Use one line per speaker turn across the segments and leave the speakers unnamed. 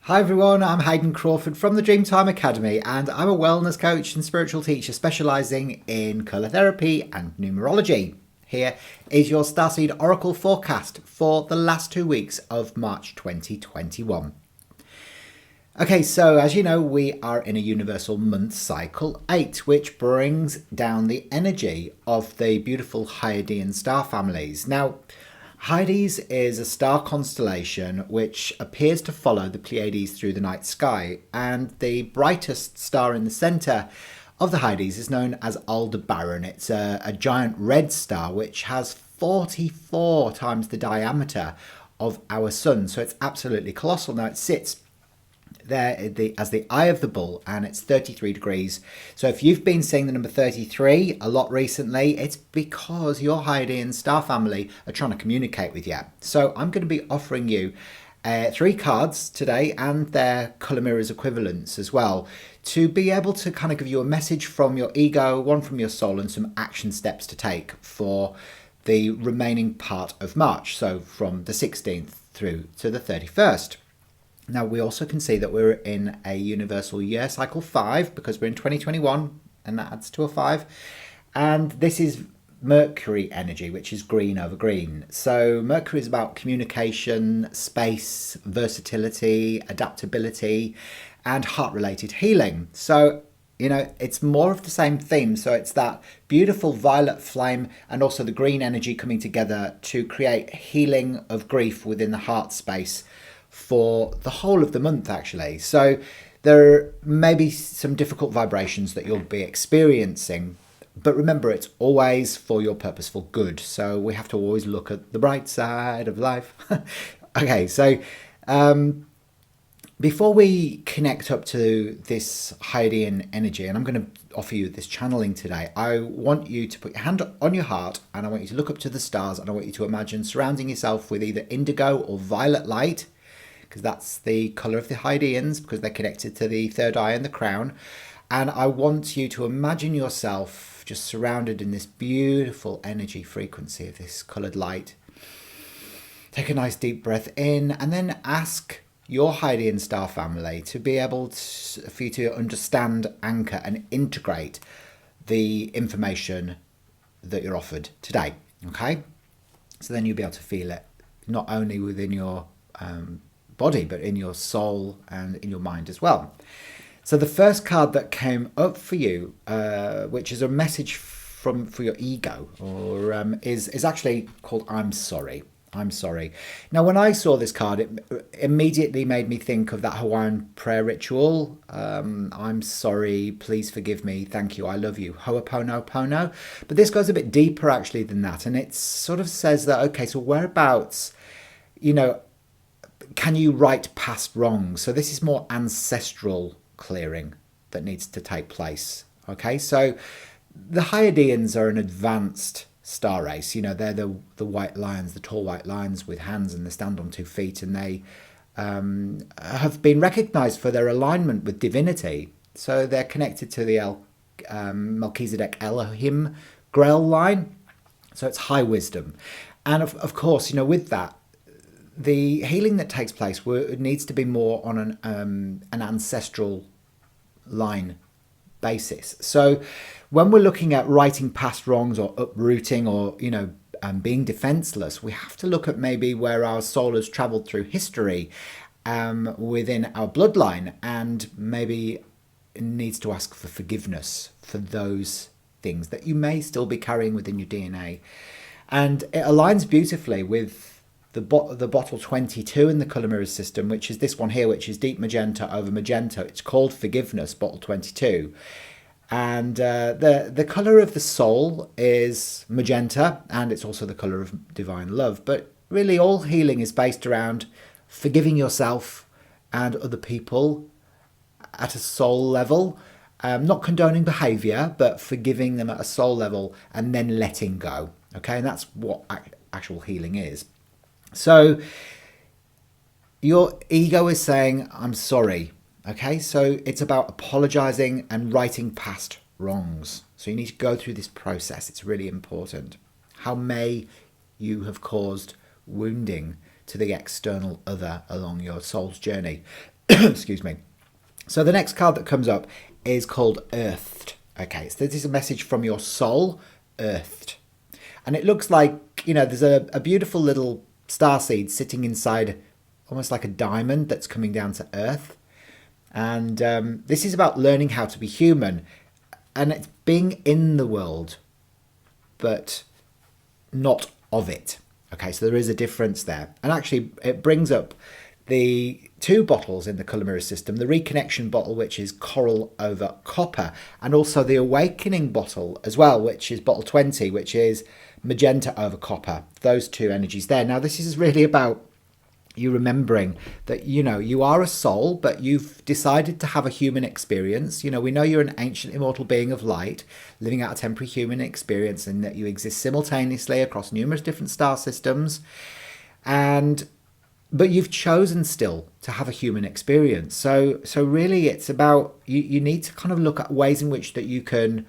Hi everyone, I'm Hayden Crawford from the Dreamtime Academy and I'm a wellness coach and spiritual teacher specialising in colour therapy and numerology. Here is your Starseed Oracle forecast for the last 2 weeks of March 2021. Okay, so as you know, we are in a universal month cycle 8, which brings down the energy of the beautiful Hyadian star families. Now, Hyades is a star constellation which appears to follow the Pleiades through the night sky, and the brightest star in the centre of the Hyades is known as Aldebaran. It's a giant red star which has 44 times the diameter of our sun, so it's absolutely colossal. Now it sits there as the eye of the bull, and it's 33 degrees. So if you've been seeing the number 33 a lot recently, it's because your Hyadian star family are trying to communicate with you. So I'm going to be offering you 3 cards today and their colour mirrors equivalents as well, to be able to kind of give you a message from your ego, one from your soul, and some action steps to take for the remaining part of March, so from the 16th through to the 31st. Now, we also can see that we're in a universal year cycle 5 because we're in 2021, and that adds to a 5. And this is Mercury energy, which is green over green. So Mercury is about communication, space, versatility, adaptability, and heart-related healing. So, you know, it's more of the same theme. So it's that beautiful violet flame and also the green energy coming together to create healing of grief within the heart space for the whole of the month, actually. So there may be some difficult vibrations that you'll be experiencing, but remember, it's always for your purposeful good. So we have to always look at the bright side of life. Okay, so before we connect up to this Hyadian energy, and I'm going to offer you this channeling today, I want you to put your hand on your heart and I want you to look up to the stars, and I want you to imagine surrounding yourself with either indigo or violet light, because that's the colour of the Hyadians, because they're connected to the third eye and the crown. And I want you to imagine yourself just surrounded in this beautiful energy frequency of this coloured light. Take a nice deep breath in, and then ask your Hyadian star family to be able to, for you to understand, anchor and integrate the information that you're offered today. Okay? So then you'll be able to feel it not only within your body, but in your soul and in your mind as well. So the first card that came up for you, which is a message for your ego, or is actually called "I'm sorry." I'm sorry. Now, when I saw this card, it immediately made me think of that Hawaiian prayer ritual. I'm sorry, please forgive me, thank you, I love you, ho'oponopono. But this goes a bit deeper actually than that, and it sort of says that, okay, so whereabouts, you know, can you right past wrongs? So this is more ancestral clearing that needs to take place. Okay, so the Hyadians are an advanced star race. You know, they're the white lions, the tall white lions with hands, and they stand on 2 feet, and they have been recognized for their alignment with divinity. So they're connected to the Melchizedek Elohim Grail line. So it's high wisdom. And of course, you know, with that, the healing that takes place needs to be more on an ancestral line basis. So when we're looking at righting past wrongs or uprooting or, you know, being defenseless, we have to look at maybe where our soul has traveled through history within our bloodline, and maybe needs to ask for forgiveness for those things that you may still be carrying within your DNA. And it aligns beautifully with the bottle 22 in the colour mirror system, which is this one here, which is deep magenta over magenta. It's called Forgiveness, bottle 22. And the colour of the soul is magenta, and it's also the colour of divine love. But really all healing is based around forgiving yourself and other people at a soul level, not condoning behaviour, but forgiving them at a soul level and then letting go. Okay, and that's what actual healing is. So your ego is saying, I'm sorry. Okay, so it's about apologizing and righting past wrongs. So you need to go through this process. It's really important. How may you have caused wounding to the external other along your soul's journey? Excuse me. So the next card that comes up is called Earthed. Okay, so this is a message from your soul, Earthed. And it looks like, there's a beautiful little starseed sitting inside almost like a diamond that's coming down to Earth. And this is about learning how to be human. And it's being in the world, but not of it. Okay, so there is a difference there. And actually, it brings up the two bottles in the colour mirror system, the reconnection bottle, which is coral over copper, and also the awakening bottle as well, which is bottle 20, which is magenta over copper. Those two energies there. Now, this is really about you remembering that, you are a soul, but you've decided to have a human experience. We know you're an ancient immortal being of light living out a temporary human experience, and that you exist simultaneously across numerous different star systems. But you've chosen still to have a human experience. So really it's about, you need to kind of look at ways in which that you can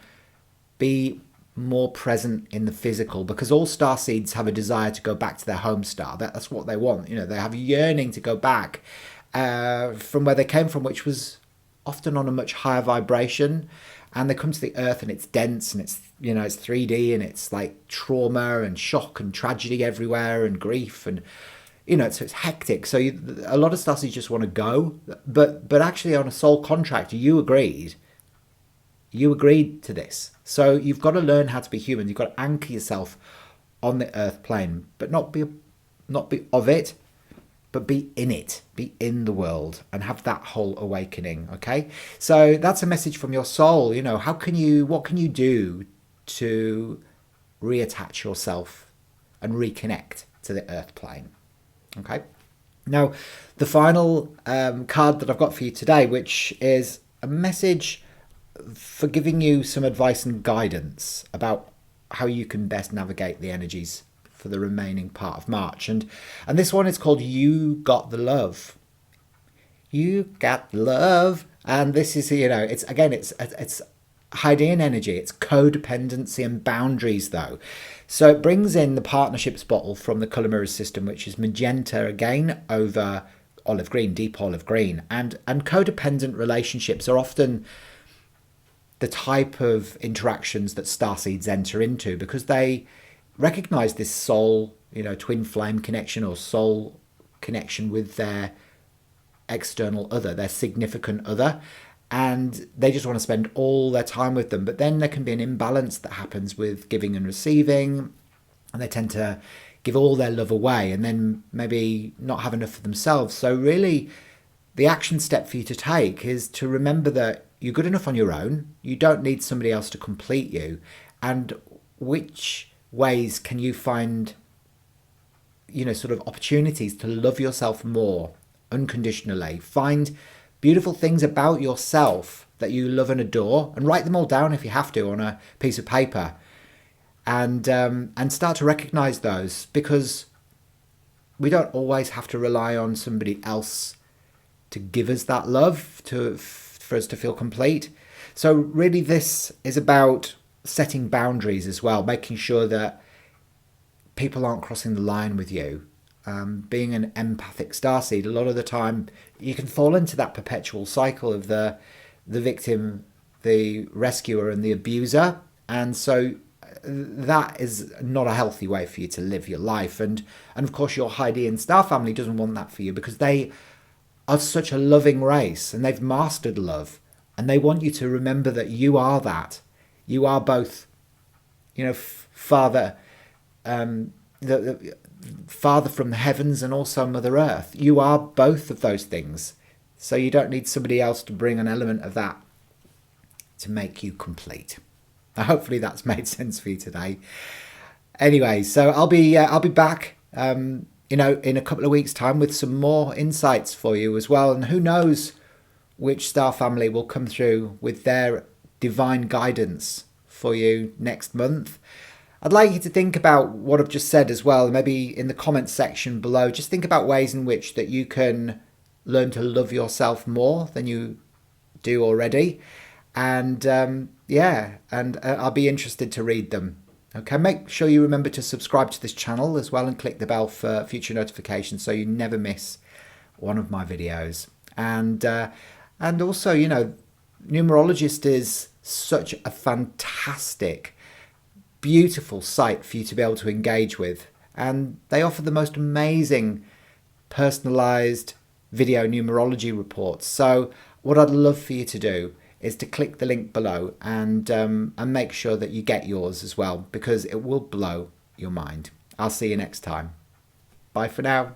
be more present in the physical, because all star seeds have a desire to go back to their home star. That's what they want. They have a yearning to go back from where they came from, which was often on a much higher vibration. And they come to the earth and it's dense and it's, it's 3D and it's like trauma and shock and tragedy everywhere and grief and, so it's hectic. So a lot of starseeds just want to go, but actually on a soul contract, you agreed to this. So you've got to learn how to be human. You've got to anchor yourself on the earth plane, but not be of it, but be in it, be in the world, and have that whole awakening. Okay. So that's a message from your soul. What can you do to reattach yourself and reconnect to the earth plane? Okay. Now, the final card that I've got for you today, which is a message for giving you some advice and guidance about how you can best navigate the energies for the remaining part of March. And this one is called You Got the Love. You got love. And this is, it's Hyadian energy. It's codependency and boundaries, though. So it brings in the partnerships bottle from the colour mirror system, which is magenta again over olive green, deep olive green. And codependent relationships are often the type of interactions that starseeds enter into, because they recognize this soul, twin flame connection or soul connection with their external other, their significant other. And they just want to spend all their time with them. But then there can be an imbalance that happens with giving and receiving. And they tend to give all their love away and then maybe not have enough for themselves. So really, the action step for you to take is to remember that you're good enough on your own. You don't need somebody else to complete you. And which ways can you find, sort of opportunities to love yourself more unconditionally? Find beautiful things about yourself that you love and adore, and write them all down if you have to on a piece of paper, and start to recognize those, because we don't always have to rely on somebody else to give us that love for us to feel complete. So really this is about setting boundaries as well, making sure that people aren't crossing the line with you. Being an empathic starseed, a lot of the time you can fall into that perpetual cycle of the victim, the rescuer, and the abuser. And so that is not a healthy way for you to live your life. And of course your Hyadian star family doesn't want that for you, because they are such a loving race and they've mastered love. And they want you to remember that you are that. You are both, Father, the Father from the heavens and also Mother Earth. You are both of those things. So you don't need somebody else to bring an element of that to make you complete. Now, hopefully that's made sense for you today. Anyway, so I'll be back, in a couple of weeks' time with some more insights for you as well. And who knows which star family will come through with their divine guidance for you next month. I'd like you to think about what I've just said as well. Maybe in the comments section below, just think about ways in which that you can learn to love yourself more than you do already. And I'll be interested to read them. Okay, make sure you remember to subscribe to this channel as well and click the bell for future notifications so you never miss one of my videos. And also, you know, numerologist is such a fantastic, beautiful site for you to be able to engage with, and they offer the most amazing personalized video numerology reports. So what I'd love for you to do is to click the link below and make sure that you get yours as well, because it will blow your mind. I'll see you next time. Bye for now.